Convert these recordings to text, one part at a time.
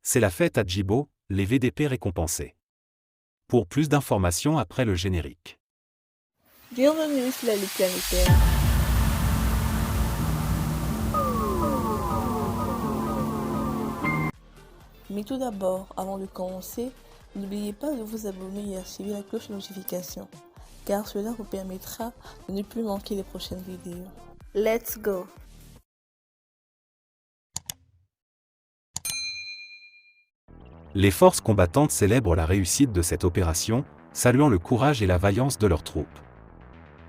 C'est la fête à Djibo, les VDP récompensés. Pour plus d'informations après le générique. Bienvenue sur la Ligue planétaire. Mais tout d'abord, avant de commencer, n'oubliez pas de vous abonner et activer la cloche de notification, car cela vous permettra de ne plus manquer les prochaines vidéos. Let's go! Les forces combattantes célèbrent la réussite de cette opération, saluant le courage et la vaillance de leurs troupes.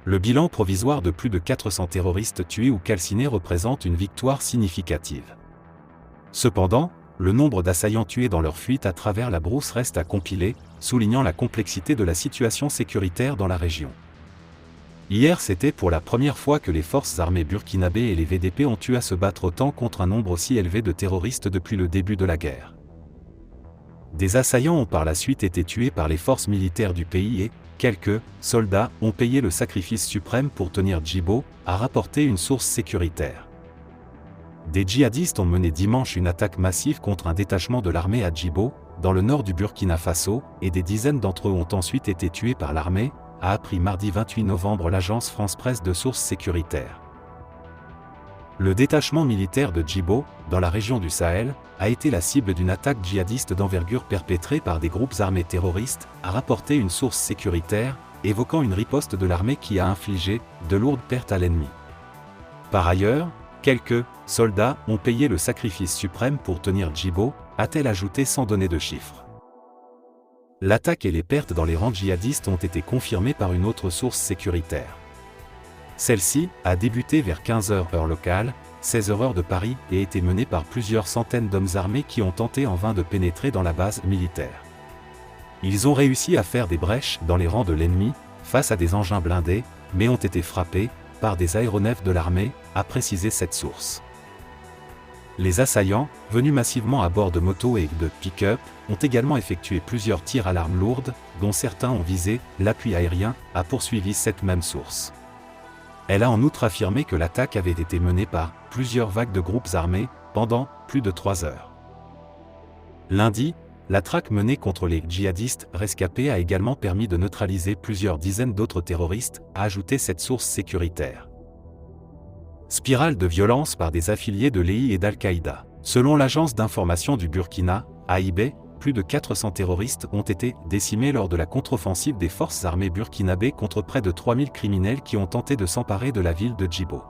Le bilan provisoire de plus de 400 terroristes tués ou calcinés représente une victoire significative. Cependant, le nombre d'assaillants tués dans leur fuite à travers la brousse reste à compiler, soulignant la complexité de la situation sécuritaire dans la région. Hier, c'était pour la première fois que les forces armées burkinabées et les VDP ont eu à se battre autant contre un nombre aussi élevé de terroristes depuis le début de la guerre. Des assaillants ont par la suite été tués par les forces militaires du pays et quelques soldats ont payé le sacrifice suprême pour tenir Djibo, a rapporté une source sécuritaire. Des djihadistes ont mené dimanche une attaque massive contre un détachement de l'armée à Djibo, dans le nord du Burkina Faso, et des dizaines d'entre eux ont ensuite été tués par l'armée, a appris mardi 28 novembre l'agence France-Presse de sources sécuritaires. Le détachement militaire de Djibo, dans la région du Sahel, a été la cible d'une attaque djihadiste d'envergure perpétrée par des groupes armés terroristes, a rapporté une source sécuritaire, évoquant une riposte de l'armée qui a infligé de lourdes pertes à l'ennemi. Par ailleurs, quelques soldats ont payé le sacrifice suprême pour tenir Djibo, a-t-elle ajouté sans donner de chiffres. L'attaque et les pertes dans les rangs djihadistes ont été confirmées par une autre source sécuritaire. Celle-ci a débuté vers 15h heure locale, 16h heure de Paris et été menée par plusieurs centaines d'hommes armés qui ont tenté en vain de pénétrer dans la base militaire. Ils ont réussi à faire des brèches dans les rangs de l'ennemi, face à des engins blindés, mais ont été frappés par des aéronefs de l'armée, a précisé cette source. Les assaillants, venus massivement à bord de motos et de pick-up, ont également effectué plusieurs tirs à l'arme lourde, dont certains ont visé l'appui aérien, a poursuivi cette même source. Elle a en outre affirmé que l'attaque avait été menée par plusieurs vagues de groupes armés, pendant plus de 3 heures. Lundi, la traque menée contre les djihadistes rescapés a également permis de neutraliser plusieurs dizaines d'autres terroristes, a ajouté cette source sécuritaire. Spirale de violence par des affiliés de l'EI et d'Al-Qaïda. Selon l'agence d'information du Burkina, AIB, plus de 400 terroristes ont été décimés lors de la contre-offensive des forces armées burkinabées contre près de 3000 criminels qui ont tenté de s'emparer de la ville de Djibo.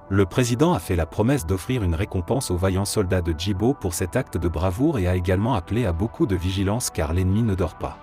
Le président a fait la promesse d'offrir une récompense aux vaillants soldats de Djibo pour cet acte de bravoure et a également appelé à beaucoup de vigilance car l'ennemi ne dort pas.